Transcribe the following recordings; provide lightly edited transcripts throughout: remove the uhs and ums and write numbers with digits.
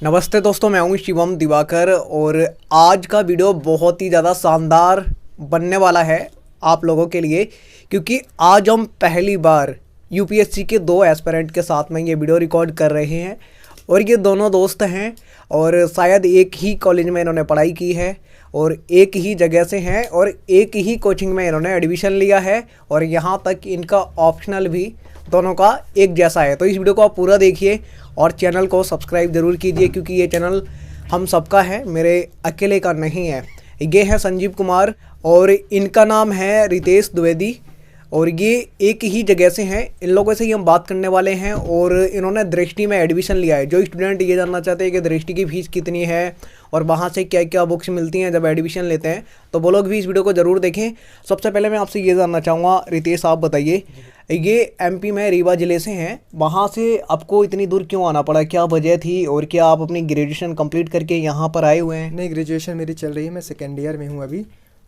नमस्ते दोस्तों, मैं हूं शिवम दिवाकर और आज का वीडियो बहुत ही ज़्यादा शानदार बनने वाला है आप लोगों के लिए, क्योंकि आज हम पहली बार यूपीएससी के दो एस्पिरेंट के साथ में ये वीडियो रिकॉर्ड कर रहे हैं। और ये दोनों दोस्त हैं और शायद एक ही कॉलेज में इन्होंने पढ़ाई की है और एक ही जगह से हैं और एक ही कोचिंग में इन्होंने एडमिशन लिया है और यहाँ तक इनका ऑप्शनल भी दोनों का एक जैसा है। तो इस वीडियो को आप पूरा देखिए और चैनल को सब्सक्राइब ज़रूर कीजिए, क्योंकि ये चैनल हम सबका है, मेरे अकेले का नहीं है। ये है संजीव कुमार और इनका नाम है रितेश द्विवेदी और ये एक ही जगह से हैं। इन लोगों से ही हम बात करने वाले हैं और इन्होंने दृष्टि में एडमिशन लिया है। जो स्टूडेंट ये जानना चाहते हैं कि दृष्टि की फ़ीस कितनी है और वहाँ से क्या क्या बुक्स मिलती हैं जब एडमिशन लेते हैं, तो वो लोग भी इस वीडियो को ज़रूर देखें। सबसे पहले मैं आपसे ये जानना चाहूँगा, रितेश आप बताइए, ये एमपी में रीवा ज़िले से हैं, वहाँ से आपको इतनी दूर क्यों आना पड़ा, क्या वजह थी और क्या आप अपनी ग्रेजुएशन कंप्लीट करके यहाँ पर आए हुए हैं? नहीं, ग्रेजुएशन मेरी चल रही है, मैं सेकेंड ईयर में हूँ अभी।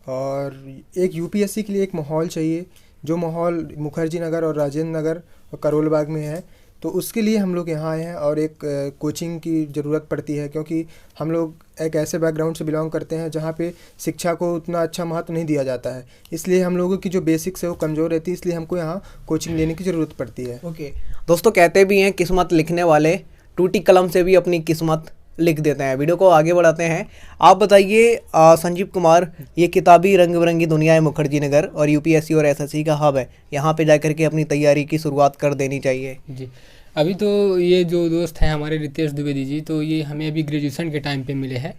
और एक यूपीएससी के लिए एक माहौल चाहिए, जो माहौल मुखर्जी नगर और राजेंद्र नगर और करोल बाग में है, तो उसके लिए हम लोग यहाँ आए हैं। और एक कोचिंग की ज़रूरत पड़ती है, क्योंकि हम लोग एक ऐसे बैकग्राउंड से बिलोंग करते हैं जहाँ पे शिक्षा को उतना अच्छा महत्व नहीं दिया जाता है, इसलिए हम लोगों की जो बेसिक्स है वो कमज़ोर रहती है, इसलिए हमको यहाँ कोचिंग लेने की ज़रूरत पड़ती है। ओके दोस्तों, कहते भी हैं किस्मत लिखने वाले टूटी कलम से भी अपनी किस्मत लिख देते हैं। वीडियो को आगे बढ़ाते हैं। आप बताइए संजीव कुमार, ये किताबी रंग बिरंगी दुनिया है मुखर्जी नगर और यूपीएससी और एसएससी का हब है, यहाँ पे जाकर के अपनी तैयारी की शुरुआत कर देनी चाहिए। जी, अभी तो ये जो दोस्त हैं हमारे रितेश द्विवेदी जी, तो ये हमें अभी ग्रेजुएशन के टाइम पे मिले हैं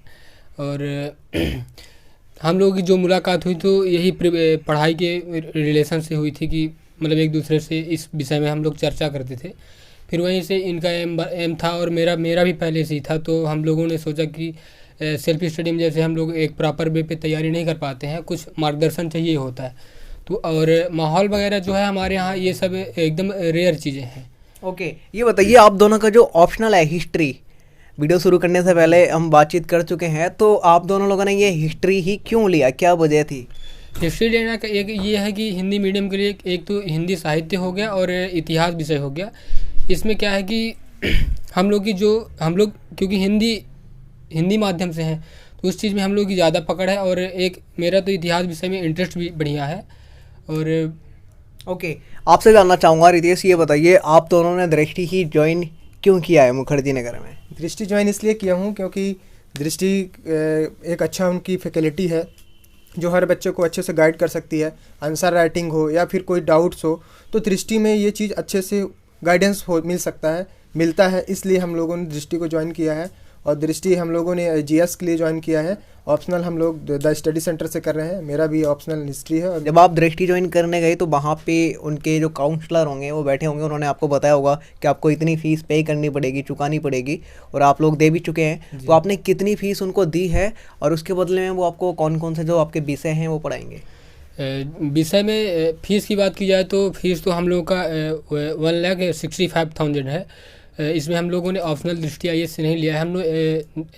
और हम लोगों की जो मुलाकात हुई तो यही पढ़ाई के रिलेशन से हुई थी, कि मतलब एक दूसरे से इस विषय में हम लोग चर्चा करते थे। फिर वहीं से इनका एम था और मेरा भी पहले से ही था, तो हम लोगों ने सोचा कि सेल्फ स्टडी में जैसे हम लोग एक प्रॉपर वे पे तैयारी नहीं कर पाते हैं, कुछ मार्गदर्शन चाहिए होता है, तो और माहौल वगैरह जो है हमारे यहाँ ये सब एकदम रेयर चीज़ें हैं। ओके, ये बताइए आप दोनों का जो ऑप्शनल है हिस्ट्री, वीडियो शुरू करने से पहले हम बातचीत कर चुके हैं, तो आप दोनों लोगों ने ये हिस्ट्री ही क्यों लिया, क्या वजह थी? हिस्ट्री लेना का एक ये है कि हिंदी मीडियम के लिए एक तो हिंदी साहित्य हो गया और इतिहास विषय हो गया। इसमें क्या है कि हम लोग क्योंकि हिंदी माध्यम से हैं, तो उस चीज़ में हम लोग की ज़्यादा पकड़ है और एक मेरा तो इतिहास विषय में इंटरेस्ट भी बढ़िया है। और ओके, आपसे जानना चाहूँगा रितेश, ये बताइए आप दोनों ने दृष्टि ही ज्वाइन क्यों किया है मुखर्जी नगर में? दृष्टि ज्वाइन इसलिए किया हूँ क्योंकि दृष्टि एक अच्छा उनकी फैकल्टी है जो हर बच्चे को अच्छे से गाइड कर सकती है। आंसर राइटिंग हो या फिर कोई डाउट्स हो, तो दृष्टि में ये चीज़ अच्छे से गाइडेंस मिलता है, इसलिए हम लोगों ने दृष्टि को ज्वाइन किया है। और दृष्टि हम लोगों ने जीएस के लिए ज्वाइन किया है, ऑप्शनल हम लोग द स्टडी सेंटर से कर रहे हैं, मेरा भी ऑप्शनल हिस्ट्री है। जब आप दृष्टि ज्वाइन करने गए तो वहाँ पे उनके जो काउंसलर होंगे वो बैठे होंगे, उन्होंने आपको बताया होगा कि आपको इतनी फ़ीस पे करनी पड़ेगी, चुकानी पड़ेगी, और आप लोग दे भी चुके हैं, तो आपने कितनी फ़ीस उनको दी है और उसके बदले में वो आपको कौन कौन से जो आपके विषय हैं वो पढ़ाएंगे? विषय में फ़ीस की बात की जाए तो फीस तो हम लोगों का 1,65,000 है। इसमें हम लोगों ने ऑप्शनल दृष्टि आईएएस से नहीं लिया है, हम लोग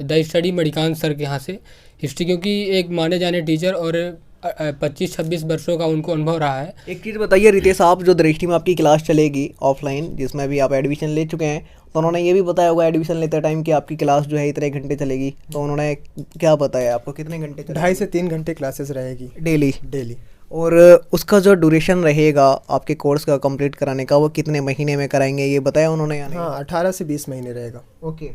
द स्टडी मणिकांत सर के यहाँ से हिस्ट्री, क्योंकि एक माने जाने टीचर और 25-26 वर्षों का उनको अनुभव रहा है। एक चीज़ बताइए रितेश, आप जो दृष्टि में आपकी क्लास चलेगी ऑफलाइन, जिसमें भी आप एडमिशन ले चुके हैं, तो उन्होंने ये भी बताया होगा एडमिशन लेते टाइम कि आपकी क्लास जो है इतने घंटे चलेगी, तो उन्होंने क्या बताया आपको, कितने घंटे? 2.5 से 3 घंटे क्लासेस रहेगी डेली। और उसका जो ड्यूरेशन रहेगा आपके कोर्स का कंप्लीट कराने का, वो कितने महीने में कराएंगे ये बताया उन्होंने या नहीं? हाँ, 18 से 20 महीने रहेगा। ओके,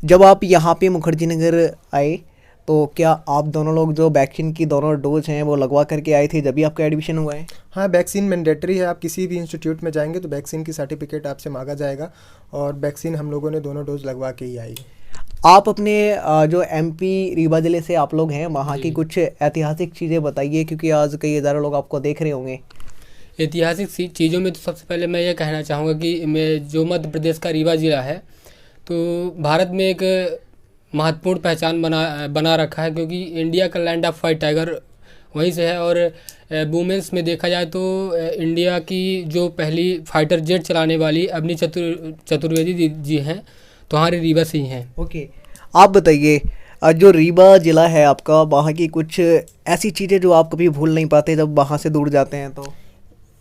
जब आप यहाँ पे मुखर्जी नगर आए तो क्या आप दोनों लोग जो वैक्सीन की दोनों डोज हैं वो लगवा करके आए थे जब भी आपका एडमिशन हुआ है? हाँ, वैक्सीन मैंडेटरी है। आप किसी भी इंस्टीट्यूट में जाएंगे तो वैक्सीन की सर्टिफिकेट आपसे मांगा जाएगा और वैक्सीन हम लोगों ने दोनों डोज लगवा के ही आई। आप अपने जो एमपी रीवा ज़िले से आप लोग हैं, वहाँ की कुछ ऐतिहासिक चीज़ें बताइए, क्योंकि आज कई हज़ारों लोग आपको देख रहे होंगे। ऐतिहासिक चीज़ों में तो सबसे पहले मैं ये कहना चाहूँगा कि जो मध्य प्रदेश का रीवा ज़िला है, तो भारत में एक महत्वपूर्ण पहचान बना रखा है, क्योंकि इंडिया का लैंड ऑफ वाइट टाइगर वहीं से है। और वुमेंस में देखा जाए तो इंडिया की जो पहली फाइटर जेट चलाने वाली अवनी चतुर्वेदी जी हैं, तो हमारे रीवा से ही हैं। ओके, आप बताइए जो रीवा ज़िला है आपका, वहाँ की कुछ ऐसी चीज़ें जो आप कभी भूल नहीं पाते जब वहाँ से दूर जाते हैं? तो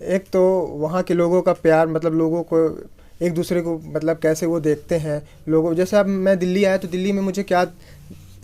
एक तो वहाँ के लोगों का प्यार, मतलब लोगों को एक दूसरे को मतलब कैसे वो देखते हैं लोगों। जैसे अब मैं दिल्ली आया तो दिल्ली में मुझे क्या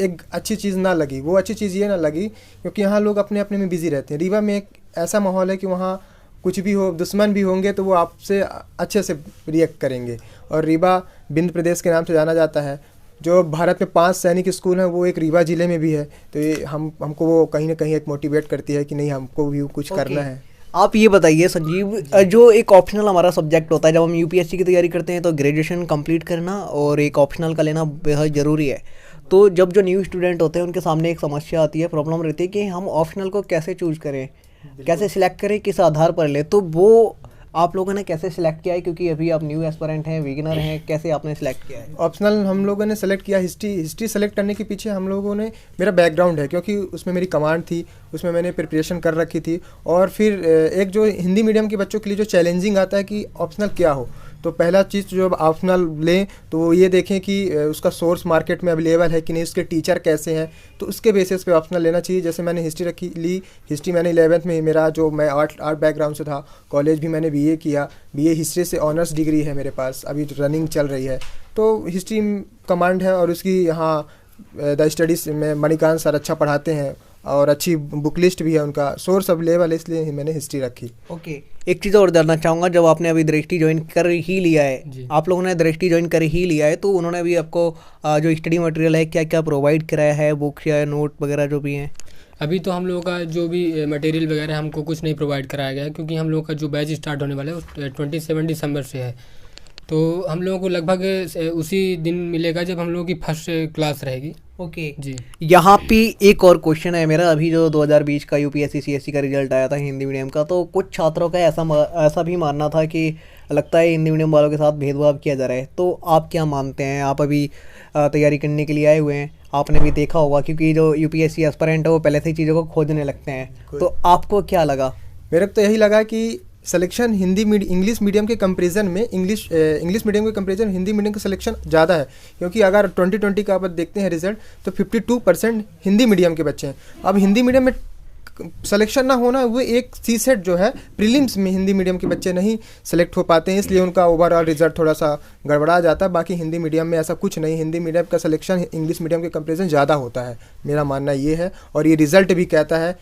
एक अच्छी चीज़ ना लगी, वो अच्छी चीज़ ये ना लगी क्योंकि यहाँ लोग अपने अपने में बिज़ी रहते हैं। रीवा में एक ऐसा माहौल है कि वहाँ कुछ भी हो, दुश्मन भी होंगे तो वो आपसे अच्छे से रिएक्ट करेंगे। और रीवा विंध्य प्रदेश के नाम से जाना जाता है। जो भारत में 5 सैनिक स्कूल हैं वो एक रीवा ज़िले में भी है। तो ये हमको वो कहीं ना कहीं एक मोटिवेट करती है कि नहीं, हमको भी कुछ करना है। आप ये बताइए संजीव, जो एक ऑप्शनल हमारा सब्जेक्ट होता है जब हम यूपीएससी की तैयारी करते हैं तो ग्रेजुएशन कंप्लीट करना और एक ऑप्शनल का लेना बेहद ज़रूरी है। तो जब जो न्यू स्टूडेंट होते हैं उनके सामने एक समस्या आती है, प्रॉब्लम रहती है कि हम ऑप्शनल को कैसे चूज करें, कैसे सिलेक्ट करें, किस आधार पर ले। तो वो आप लोगों ने कैसे सिलेक्ट किया है, क्योंकि अभी आप न्यू एस्पिरेंट हैं, बिगिनर हैं, कैसे आपने सिलेक्ट किया है? ऑप्शनल हम लोगों ने सेलेक्ट किया हिस्ट्री सेलेक्ट करने के पीछे हम लोगों ने, मेरा बैकग्राउंड है क्योंकि उसमें मेरी कमांड थी, उसमें मैंने प्रिपरेशन कर रखी थी। और फिर एक जो हिंदी मीडियम के बच्चों के लिए जो चैलेंजिंग आता है कि ऑप्शनल क्या हो, तो पहला चीज़ जो ऑप्शनल लें तो वो ये देखें कि उसका सोर्स मार्केट में अवेलेबल है कि नहीं, उसके टीचर कैसे हैं, तो उसके बेसिस पे ऑप्शनल लेना चाहिए। जैसे मैंने हिस्ट्री ली, हिस्ट्री मैंने 11th में, मेरा जो मैं आर्ट बैकग्राउंड से था, कॉलेज भी मैंने बीए किया, बीए हिस्ट्री से ऑनर्स डिग्री है मेरे पास, अभी रनिंग चल रही है। तो हिस्ट्री कमांड है और उसकी यहाँ द स्टडीज़ में मणिकांत सर अच्छा पढ़ाते हैं और अच्छी बुक लिस्ट भी है, उनका सोर्स अवेलेबल है, इसलिए मैंने हिस्ट्री रखी। ओके, एक चीज़ और जानना चाहूँगा, जब आपने अभी दृष्टि ज्वाइन कर ही लिया है, आप लोगों ने दृष्टि ज्वाइन कर ही लिया है, तो उन्होंने अभी आपको जो स्टडी मटेरियल है क्या क्या प्रोवाइड कराया है, बुक्स या नोट वगैरह जो भी हैं? अभी तो हम लोगों का जो भी मटेरियल वगैरह हमको कुछ नहीं प्रोवाइड कराया गया है, क्योंकि हम लोगों का जो बैच स्टार्ट होने वाला है वो 27 दिसंबर से है। तो हम लोगों को लगभग उसी दिन मिलेगा जब हम लोगों की फर्स्ट क्लास रहेगी। ओके जी, यहाँ पे एक और क्वेश्चन है मेरा। अभी जो 2020 का यूपीएससी सीएससी का रिजल्ट आया था हिंदी मीडियम का, तो कुछ छात्रों का ऐसा भी मानना था कि लगता है हिंदी मीडियम वालों के साथ भेदभाव किया जा रहा है। तो आप क्या मानते हैं? आप अभी तैयारी करने के लिए आए हुए हैं, आपने भी देखा होगा क्योंकि जो यूपीएससी एस्पिरेंट है वो पहले से ही चीज़ों को खोजने लगते हैं। तो आपको क्या लगा? मेरे को तो यही लगा कि सिलेक्शन इंग्लिश मीडियम के कंपैरिजन में इंग्लिश मीडियम के कंपैरिजन हिंदी मीडियम का सिलेक्शन ज़्यादा है। क्योंकि अगर 2020 का आप देखते हैं रिजल्ट तो 52% हिंदी मीडियम के बच्चे हैं। अब हिंदी मीडियम में सिलेक्शन ना होना, वो एक सी सेट जो है प्रीलिम्स में हिंदी मीडियम के बच्चे नहीं सेलेक्ट हो पाते हैं, इसलिए उनका ओवरऑल रिजल्ट थोड़ा सा गड़बड़ा जाता है। बाकी हिंदी मीडियम में ऐसा कुछ नहीं, हिंदी मीडियम का सिलेक्शन इंग्लिश मीडियम के कंपैरिजन ज़्यादा होता है, मेरा मानना ये है। और ये रिजल्ट भी कहता है।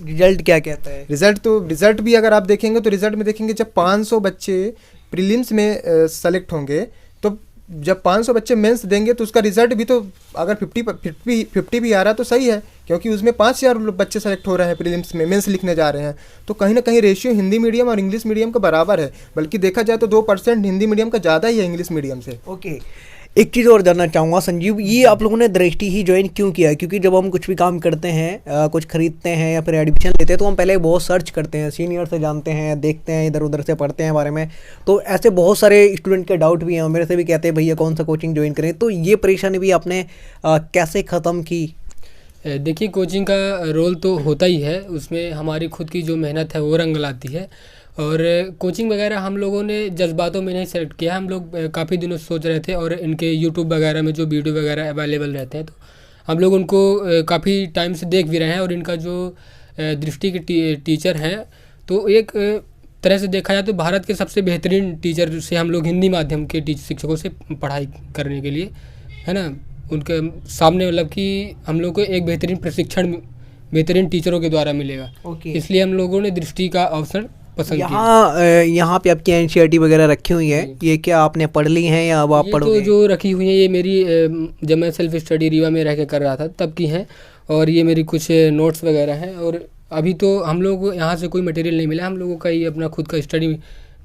रिजल्ट क्या कहता है? रिजल्ट भी अगर आप देखेंगे तो रिजल्ट में देखेंगे जब 500 बच्चे प्रीलिम्स में सेलेक्ट होंगे, तो जब 500 बच्चे मेंस देंगे तो उसका रिजल्ट भी तो अगर 50 भी आ रहा है तो सही है, क्योंकि उसमें 5000 बच्चे सेलेक्ट हो रहे हैं प्रीलिम्स में, मेंस लिखने जा रहे हैं। तो कहीं ना कहीं रेशियो हिंदी मीडियम और इंग्लिश मीडियम का बराबर है, बल्कि देखा जाए तो 2% हिंदी मीडियम का ज़्यादा ही है इंग्लिश मीडियम से। ओके, एक चीज़ और जानना चाहूँगा संजीव, ये आप लोगों ने दृष्टि ही ज्वाइन क्यों किया? क्योंकि जब हम कुछ भी काम करते हैं, कुछ खरीदते हैं या फिर एडमिशन लेते हैं, तो हम पहले बहुत सर्च करते हैं, सीनियर से जानते हैं, देखते हैं, इधर उधर से पढ़ते हैं बारे में। तो ऐसे बहुत सारे स्टूडेंट के डाउट भी हैं, मेरे से भी कहते हैं भैया कौन सा कोचिंग ज्वाइन करें। तो ये परेशानी भी आपने कैसे ख़त्म की? देखिए, कोचिंग का रोल तो होता ही है, उसमें हमारी खुद की जो मेहनत है वो रंग लाती है। और कोचिंग वगैरह हम लोगों ने जज्बातों में नहीं सेलेक्ट किया, हम लोग काफ़ी दिनों से सोच रहे थे, और इनके यूट्यूब वगैरह में जो वीडियो वगैरह अवेलेबल रहते हैं तो हम लोग उनको काफ़ी टाइम से देख भी रहे हैं। और इनका जो दृष्टि के टीचर हैं, तो एक तरह से देखा जाए तो भारत के सबसे बेहतरीन टीचर से हम लोग हिंदी माध्यम के शिक्षकों से पढ़ाई करने के लिए, है ना, उनके सामने मतलब कि हम लोग को एक बेहतरीन प्रशिक्षण बेहतरीन टीचरों के द्वारा मिलेगा। इसलिए हम लोगों ने दृष्टि का ऑप्शन पसंद किया। यहाँ पे आपकी एनसीईआरटी वगैरह रखी हुई है, ये क्या आपने पढ़ ली हैं या अब आप पढ़ोगे? तो जो रखी हुई है ये मेरी जब मैं सेल्फ स्टडी रीवा में रह के कर रहा था तब की हैं, और ये मेरी कुछ नोट्स वगैरह हैं। और अभी तो हम लोग को यहाँ से कोई मटेरियल नहीं मिला, हम लोगों का ये अपना खुद का स्टडी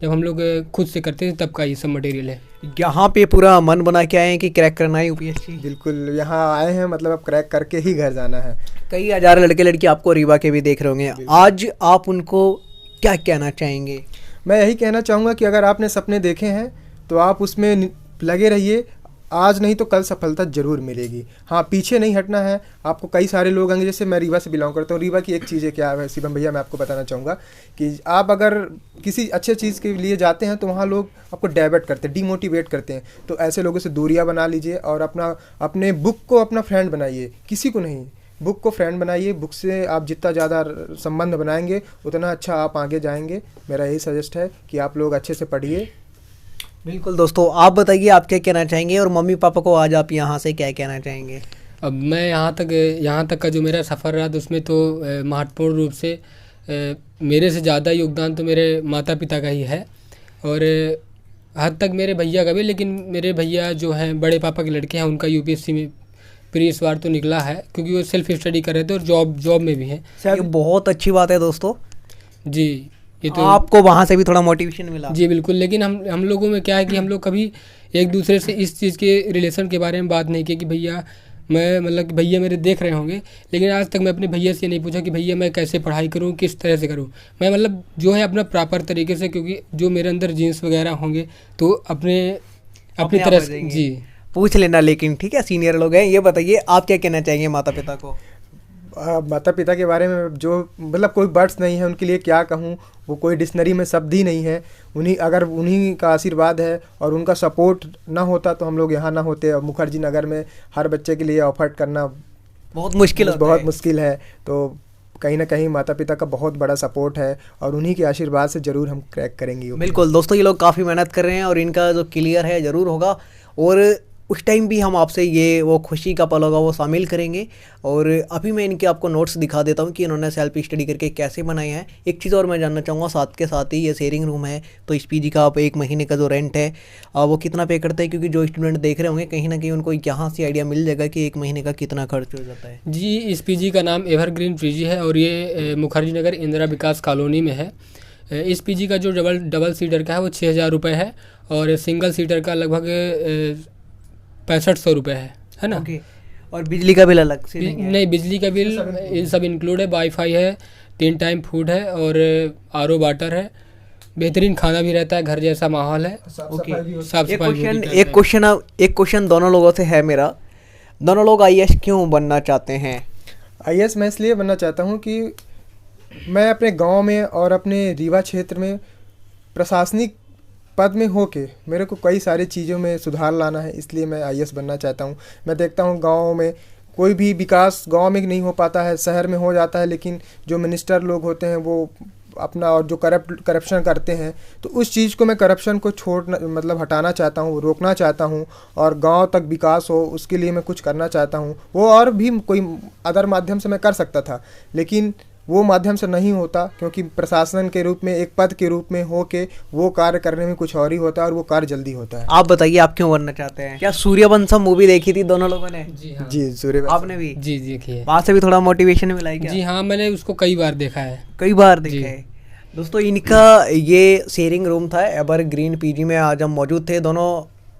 जब हम लोग खुद से करते थे तब का ये सब मटेरियल है। यहाँ पे पूरा मन बना के आए हैं कि क्रैक करना है यूपीएससी? बिल्कुल, यहाँ आए हैं मतलब अब क्रैक करके ही घर जाना है। कई हज़ार लड़के लड़की आपको रीवा के भी देख रहे होंगे, आज आप उनको क्या कहना चाहेंगे? मैं यही कहना चाहूँगा कि अगर आपने सपने देखे हैं तो आप उसमें लगे रहिए, आज नहीं तो कल सफलता जरूर मिलेगी। हाँ, पीछे नहीं हटना है आपको। कई सारे लोग होंगे, जैसे मैं रीवा से बिलोंग करता हूँ, रीवा की एक चीज़ है क्या है शिवम भैया, मैं आपको बताना चाहूँगा कि आप अगर किसी अच्छे चीज़ के लिए जाते हैं तो वहाँ लोग आपको डाइवर्ट करते हैं, डीमोटिवेट करते हैं। तो ऐसे लोगों से दूरियाँ बना लीजिए और अपने बुक को अपना फ्रेंड बनाइए, किसी को नहीं, बुक को फ्रेंड बनाइए। बुक से आप जितना ज़्यादा संबंध बनाएंगे उतना अच्छा आप आगे जाएंगे। मेरा यही सजेस्ट है कि आप लोग अच्छे से पढ़िए बिल्कुल दोस्तों, आप बताइए आप क्या कहना चाहेंगे और मम्मी पापा को आज आप यहाँ से क्या कहना चाहेंगे? अब मैं यहाँ तक का जो मेरा सफ़र रहा तो उसमें तो महत्वपूर्ण रूप से मेरे से ज़्यादा योगदान तो मेरे माता पिता का ही है, और हद तक मेरे भैया का भी। लेकिन मेरे भैया जो हैं, बड़े पापा के लड़के हैं, उनका यूपीएससी में प्री इस बार तो निकला है, क्योंकि वो सेल्फ स्टडी कर रहे थे और जॉब में भी हैं। ये बहुत अच्छी बात है दोस्तों जी, ये तो आपको वहाँ से भी थोड़ा मोटिवेशन मिला। जी बिल्कुल। लेकिन हम लोगों में क्या है कि हम लोग कभी एक दूसरे से इस चीज़ के रिलेशन के बारे में बात नहीं की कि भैया मैं, मतलब कि भैया मेरे देख रहे होंगे, लेकिन आज तक मैं अपने भैया से नहीं पूछा कि भैया मैं कैसे पढ़ाई करूं, किस तरह से करूं। मैं मतलब जो है अपना प्रॉपर तरीके से, क्योंकि जो मेरे अंदर जीन्स वगैरह होंगे तो अपनी अपने तरह आप आ से जाएंगे। जी पूछ लेना, लेकिन ठीक है, सीनियर लोग हैं। ये बताइए आप क्या कहना चाहेंगे माता पिता को? माता पिता के बारे में जो मतलब कोई वर्ड्स नहीं है उनके लिए, क्या कहूँ, वो कोई डिक्शनरी में शब्द ही नहीं है। उन्हीं का आशीर्वाद है और उनका सपोर्ट ना होता तो हम लोग यहाँ ना होते। और मुखर्जी नगर में हर बच्चे के लिए ऑफर करना बहुत मुश्किल होता बहुत है। मुश्किल है। तो कहीं ना कहीं माता पिता का बहुत बड़ा सपोर्ट है और उन्हीं के आशीर्वाद से ज़रूर हम क्रैक करेंगे। बिल्कुल दोस्तों, ये लोग काफ़ी मेहनत कर रहे हैं और इनका जो क्लियर है ज़रूर होगा, और उस टाइम भी हम आपसे ये वो खुशी का पल होगा वो शामिल करेंगे। और अभी मैं इनके आपको नोट्स दिखा देता हूँ कि इन्होंने सेल्फ स्टडी करके कैसे बनाए हैं। एक चीज़ और मैं जानना चाहूँगा, साथ के साथ ही ये शेयरिंग रूम है, तो इस पीजी का आप 1 महीने का जो रेंट है वो कितना पे करते हैं? क्योंकि जो स्टूडेंट देख रहे होंगे कहीं ना कहीं उनको यहाँ से आइडिया मिल जाएगा कि 1 महीने का कितना खर्च हो जाता है। जी, इस पीजी का नाम एवरग्रीन पीजी है और ये मुखर्जी नगर इंदिरा विकास कॉलोनी में है। इस पीजी का जो डबल सीटर का है वो 6,000 रुपये है, और सिंगल सीटर का लगभग 6500 रुपये है ना। ओके, और बिजली का बिल अलग से नहीं है? नहीं, बिजली का बिल ये सब इंक्लूड है। वाईफाई है, 3 टाइम फूड है, और आरओ वाटर है। बेहतरीन खाना भी रहता है, घर जैसा माहौल है। ओके, साफ एक सफाई भी क्वेश्चन होती है। एक क्वेश्चन दोनों लोगों से है मेरा। दोनों लोग आईएएस क्यों बनना चाहते हैं? आईएएस मैं इसलिए बनना चाहता हूँ कि मैं अपने गांव में और अपने रीवा क्षेत्र में प्रशासनिक पद में होके मेरे को कई सारी चीज़ों में सुधार लाना है, इसलिए मैं आईएएस बनना चाहता हूँ। मैं देखता हूँ गाँव में कोई भी विकास गांव में नहीं हो पाता है, शहर में हो जाता है, लेकिन जो मिनिस्टर लोग होते हैं वो अपना, और जो करप्शन करते हैं, तो उस चीज़ को मैं करप्शन को मतलब हटाना चाहता हूँ, रोकना चाहता हूँ, और गांव तक विकास हो उसके लिए मैं कुछ करना चाहता हूँ। वो और भी कोई अदर माध्यम से मैं कर सकता था, लेकिन वो माध्यम से नहीं होता, क्योंकि प्रशासन के रूप में, एक पद के रूप में हो के वो कार्य करने में कुछ और ही होता है और वो कार्य जल्दी होता है। आप बताइए आप क्यों बनना चाहते हैं? क्या सूर्यवंशम मूवी देखी थी दोनों लोगों ने? जी हाँ। जी, सूर्यवंशम आपने भी? जी देखिए, वहाँ से भी थोड़ा मोटिवेशन मिला है क्या? जी हाँ, मैंने उसको कई बार देखा है। कई बार जी। देखा है। दोस्तों इनका ये शेयरिंग रूम था एवरग्रीन पीजी में, आज हम मौजूद थे। दोनों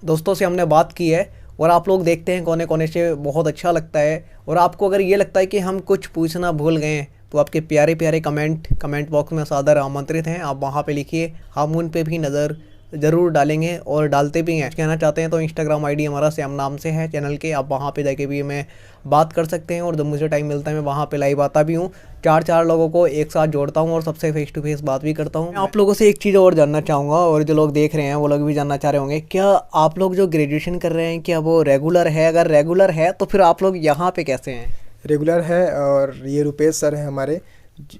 दोस्तों से हमने बात की है और आप लोग देखते हैं कोने कोने से, बहुत अच्छा लगता है। और आपको अगर ये लगता है कि हम कुछ पूछना भूल गए तो आपके प्यारे प्यारे कमेंट बॉक्स में सादर आमंत्रित हैं, आप वहाँ पे लिखिए, हम उन पे भी नज़र ज़रूर डालेंगे और डालते भी हैं। कहना चाहते हैं तो इंस्टाग्राम आईडी हमारा सेम नाम से है चैनल के, आप वहाँ पे जाके भी हमें बात कर सकते हैं। और जब मुझे टाइम मिलता है मैं वहाँ पे लाइव आता भी हूँ, 4 लोगों को एक साथ जोड़ता हूँ और सबसे फेस टू फेस बात भी करता हूँ। आप लोगों से एक चीज़ और जानना चाहूँगा, और जो लोग देख रहे हैं वो लोग भी जानना चाह रहे होंगे, क्या आप लोग जो ग्रेजुएशन कर रहे हैं क्या वो रेगुलर है? अगर रेगुलर है तो फिर आप लोग यहाँ पे कैसे हैं? रेगुलर है, और ये रुपेश सर हैं हमारे,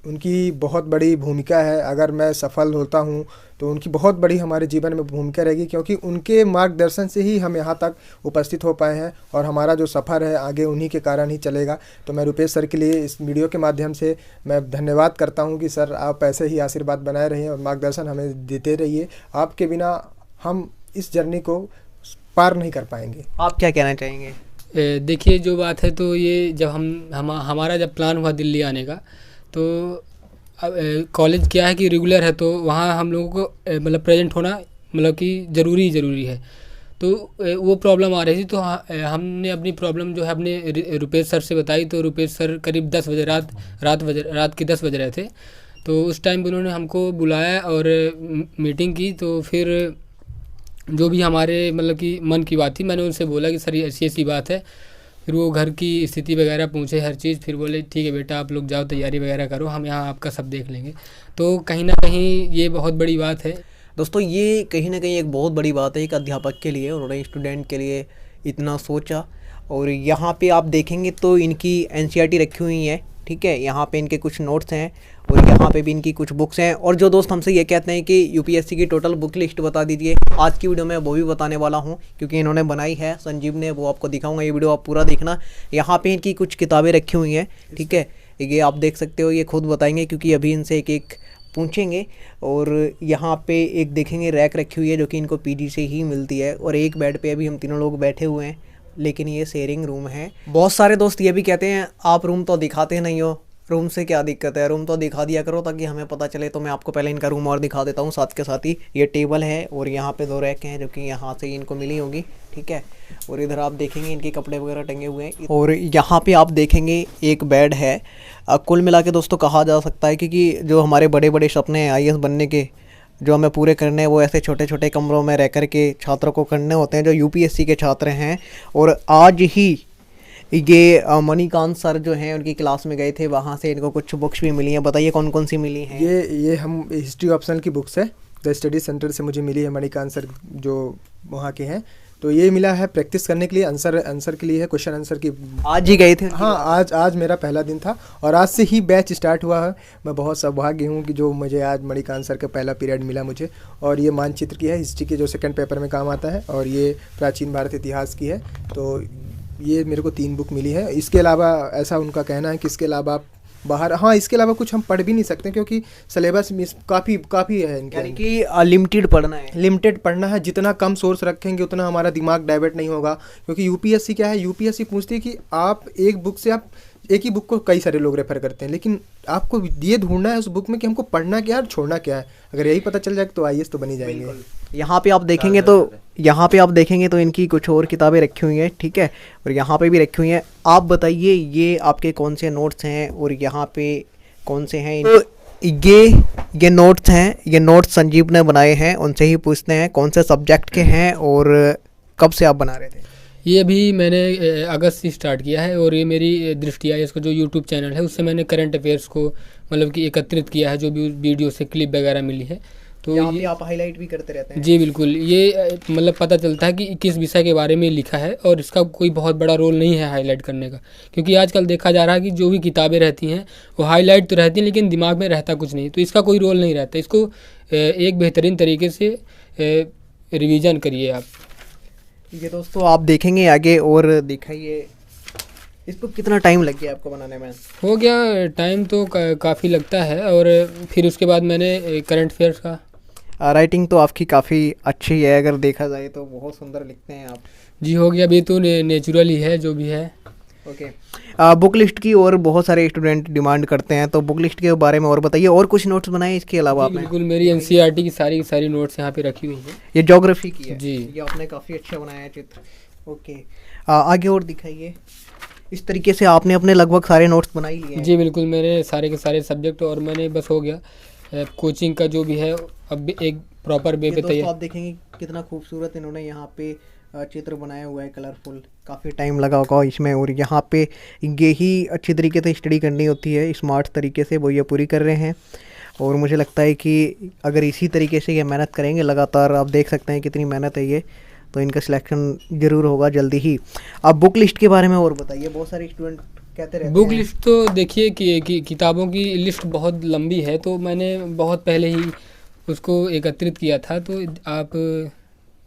उनकी बहुत बड़ी भूमिका है। अगर मैं सफल होता हूँ तो उनकी बहुत बड़ी हमारे जीवन में भूमिका रहेगी, क्योंकि उनके मार्गदर्शन से ही हम यहाँ तक उपस्थित हो पाए हैं, और हमारा जो सफ़र है आगे उन्हीं के कारण ही चलेगा। तो मैं रुपेश सर के लिए इस वीडियो के माध्यम से मैं धन्यवाद करता हूँ कि सर आप ऐसे ही आशीर्वाद बनाए रहिए और मार्गदर्शन हमें देते रहिए। आपके बिना हम इस जर्नी को पार नहीं कर पाएंगे। आप क्या कहना चाहेंगे? देखिए, जो बात है तो ये जब हमारा जब प्लान हुआ दिल्ली आने का, तो कॉलेज क्या है कि रेगुलर है, तो वहाँ हम लोगों को मतलब प्रेजेंट होना मतलब कि ज़रूरी है। तो वो प्रॉब्लम आ रही थी, तो हमने अपनी प्रॉब्लम जो है अपने रुपेश सर से बताई। तो रुपेश सर करीब 10 बजे रात के 10 बज रहे थे, तो उस टाइम उन्होंने हमको बुलाया और मीटिंग की। तो फिर जो भी हमारे मतलब कि मन की बात थी, मैंने उनसे बोला कि सर ये ऐसी बात है। फिर वो घर की स्थिति वगैरह पूछे, हर चीज़, फिर बोले ठीक है बेटा आप लोग जाओ तैयारी वगैरह करो, हम यहाँ आपका सब देख लेंगे। तो कहीं ना कहीं ये बहुत बड़ी बात है दोस्तों, ये कहीं ना कहीं एक बहुत बड़ी बात है एक अध्यापक के लिए, उन्होंने स्टूडेंट के लिए इतना सोचा। और यहाँ पे आप देखेंगे तो इनकी एनसीईआरटी रखी हुई है, ठीक है। यहाँ पे इनके कुछ नोट्स हैं और यहाँ पे भी इनकी कुछ बुक्स हैं। और जो दोस्त हमसे ये कहते हैं कि यूपीएससी की टोटल बुक लिस्ट बता दीजिए, आज की वीडियो में वो भी बताने वाला हूँ, क्योंकि इन्होंने बनाई है, संजीव ने, वो आपको दिखाऊंगा। ये वीडियो आप पूरा देखना। यहाँ पे इनकी कुछ किताबें रखी हुई हैं, ठीक है, ये आप देख सकते हो, ये खुद बताएंगे क्योंकि अभी इनसे एक एक पूछेंगे। और यहाँ पे एक देखेंगे रैक रखी हुई है जो कि इनको पीजी से ही मिलती है। और एक बेड पे अभी हम तीनों लोग बैठे हुए हैं, लेकिन ये शेयरिंग रूम है। बहुत सारे दोस्त ये भी कहते हैं आप रूम तो दिखाते नहीं हो, रूम से क्या दिक्कत है, रूम तो दिखा दिया करो ताकि हमें पता चले। तो मैं आपको पहले इनका रूम और दिखा देता हूँ साथ के साथ ही। ये टेबल है और यहाँ पे 2 रैक हैं जो कि यहाँ से इनको मिली होगी, ठीक है। और इधर आप देखेंगे इनके कपड़े वगैरह टंगे हुए हैं। और यहाँ पे आप देखेंगे एक बेड है। कुल मिला के दोस्तों कहा जा सकता है क्योंकि जो हमारे बड़े बड़े सपने हैं IAS बनने के, जो हमें पूरे करने हैं, वो ऐसे छोटे छोटे कमरों में रह कर के छात्रों को करने होते हैं जो यूपीएससी के छात्र हैं। और आज ही ये मणिकांत सर जो हैं उनकी क्लास में गए थे, वहाँ से इनको कुछ बुक्स भी मिली हैं। बताइए कौन कौन सी मिली हैं? ये हम हिस्ट्री ऑप्शनल की बुक्स है, द स्टडी सेंटर से मुझे मिली है, मणिकांत सर जो वहाँ के हैं। तो ये मिला है प्रैक्टिस करने के लिए, आंसर के लिए है, क्वेश्चन आंसर की। आज ही गए थे? हाँ, आज मेरा पहला दिन था और आज से ही बैच स्टार्ट हुआ है। मैं बहुत सौभाग्य हूँ कि जो मुझे आज मणिकांत सर का पहला पीरियड मिला मुझे। और ये मानचित्र की है, हिस्ट्री के जो सेकंड पेपर में काम आता है, और ये प्राचीन भारत इतिहास की है। तो ये मेरे को 3 बुक मिली है। इसके अलावा ऐसा उनका कहना है कि इसके अलावा आप बाहर, हाँ, इसके अलावा कुछ हम पढ़ भी नहीं सकते क्योंकि सिलेबस में काफ़ी है इनके, यानी कि लिमिटेड पढ़ना है। लिमिटेड पढ़ना है। जितना कम सोर्स रखेंगे उतना हमारा दिमाग डाइवर्ट नहीं होगा। क्योंकि यूपीएससी क्या है, यूपीएससी पूछती है कि आप एक बुक से, आप एक ही बुक को कई सारे लोग रेफर करते हैं, लेकिन आपको ये ढूंढना है उस बुक में कि हमको पढ़ना क्या है और छोड़ना क्या है। अगर यही पता चल जाए तो IAS तो बनी जाएंगे। यहाँ पे आप देखेंगे तो इनकी कुछ और किताबें रखी हुई हैं, ठीक है, और यहाँ पे भी रखी हुई हैं। आप बताइए ये आपके कौन से नोट्स हैं और यहाँ पे कौन से हैं? ये नोट्स हैं, ये नोट्स संजीव ने बनाए हैं। उनसे ही पूछते हैं कौन से सब्जेक्ट के हैं और कब से आप बना रहे थे? ये अभी मैंने अगस्त से स्टार्ट किया है और ये मेरी दृष्टि IAS का जो यूट्यूब चैनल है उससे मैंने करंट अफेयर्स को मतलब कि एकत्रित किया है, जो भी वीडियो से क्लिप वगैरह मिली है। तो ये आप हाईलाइट भी करते रहते हैं? जी बिल्कुल, ये मतलब पता चलता है कि किस विषय के बारे में लिखा है और इसका कोई बहुत बड़ा रोल नहीं है हाईलाइट करने का, क्योंकि आजकल देखा जा रहा है कि जो भी किताबें रहती हैं वो हाईलाइट तो रहती हैं लेकिन दिमाग में रहता कुछ नहीं। तो इसका कोई रोल नहीं रहता। इसको एक बेहतरीन तरीके से रिवीजन करिए आप। ये दोस्तों आप देखेंगे आगे और दिखाइए इसको कितना टाइम लग गया आपको बनाने में? हो गया टाइम तो काफ़ी लगता है। और फिर उसके बाद मैंने करंट अफेयर्स का राइटिंग तो आपकी काफ़ी अच्छी है, अगर देखा जाए तो बहुत सुंदर लिखते हैं आप। जी हो गया, अभी तो नेचुरल ही है जो भी है। ओके। बुक लिस्ट की और बहुत सारे स्टूडेंट डिमांड करते हैं, तो बुक लिस्ट के बारे में और बताइए। और कुछ नोट्स बनाए इसके अलावा आपने? बिल्कुल, मेरी NCERT की सारी नोट्स यहाँ पे रखी हुई हैं। ये ज्योग्राफी की है? जी। ये आपने काफ़ी अच्छा बनाया है चित्र। ओके, आगे और दिखाइए। इस तरीके से आपने अपने लगभग सारे नोट्स बना ही लिए हैं? जी बिल्कुल, मेरे सारे के सारे सब्जेक्ट, और मैंने बस हो गया कोचिंग का जो भी है अब एक प्रॉपर वे पे तैयार। आप देखेंगे कितना खूबसूरत इन्होंने यहाँ पे चित्र बनाया हुआ है, कलरफुल। काफ़ी टाइम लगा होगा इसमें। और यहाँ पे यही अच्छी तरीके से स्टडी करनी होती है, स्मार्ट तरीके से, वो ये पूरी कर रहे हैं। और मुझे लगता है कि अगर इसी तरीके से ये मेहनत करेंगे लगातार, आप देख सकते हैं कितनी मेहनत है ये, तो इनका सिलेक्शन ज़रूर होगा जल्दी ही। आप बुक लिस्ट के बारे में और बताइए, बहुत सारे स्टूडेंट कहते रहते हैं। बुक लिस्ट तो देखिए कि किताबों की लिस्ट बहुत लंबी है, तो मैंने बहुत पहले ही उसको एकत्रित किया था, तो आप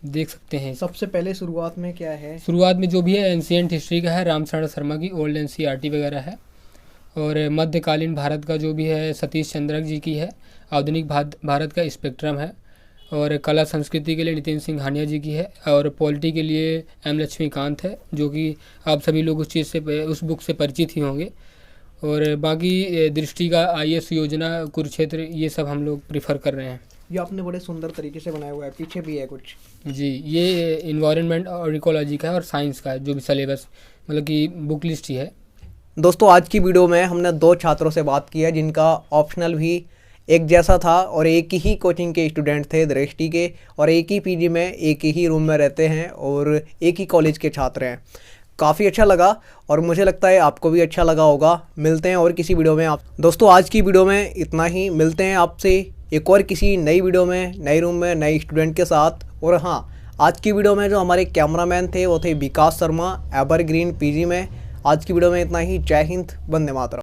देख सकते हैं। सबसे पहले शुरुआत में क्या है? शुरुआत में जो भी है एंशिएंट हिस्ट्री का है, रामशरण शर्मा की ओल्ड NCERT वगैरह है। और मध्यकालीन भारत का जो भी है सतीश चंद्रक जी की है। आधुनिक भारत का स्पेक्ट्रम है। और कला संस्कृति के लिए नितिन सिंघानिया जी की है। और पॉलिटी के लिए M लक्ष्मीकांत है, जो कि आप सभी लोग उस बुक से परिचित ही होंगे। और बाकी दृष्टि का IAS योजना, कुरुक्षेत्र, ये सब हम लोग प्रिफर कर रहे हैं। ये आपने बड़े सुंदर तरीके से बनाया हुआ है, पीछे भी है कुछ। जी, ये इन्वायरमेंट और इकोलॉजी का है और साइंस का है, जो भी सिलेबस मतलब कि बुक लिस्ट ही है। दोस्तों आज की वीडियो में हमने 2 छात्रों से बात की है जिनका ऑप्शनल भी एक जैसा था और एक ही कोचिंग के स्टूडेंट थे दृष्टि के, और एक ही पीजी में एक ही रूम में रहते हैं और एक ही कॉलेज के छात्र हैं। काफ़ी अच्छा लगा और मुझे लगता है आपको भी अच्छा लगा होगा। मिलते हैं और किसी वीडियो में। आप दोस्तों आज की वीडियो में इतना ही। मिलते हैं आपसे एक और किसी नई वीडियो में, नए रूम में, नए स्टूडेंट के साथ। और हाँ, आज की वीडियो में जो हमारे कैमरामैन थे वो थे विकास शर्मा, एवरग्रीन पीजी में। आज की वीडियो में इतना ही। जय हिंद, वंदे मातरम।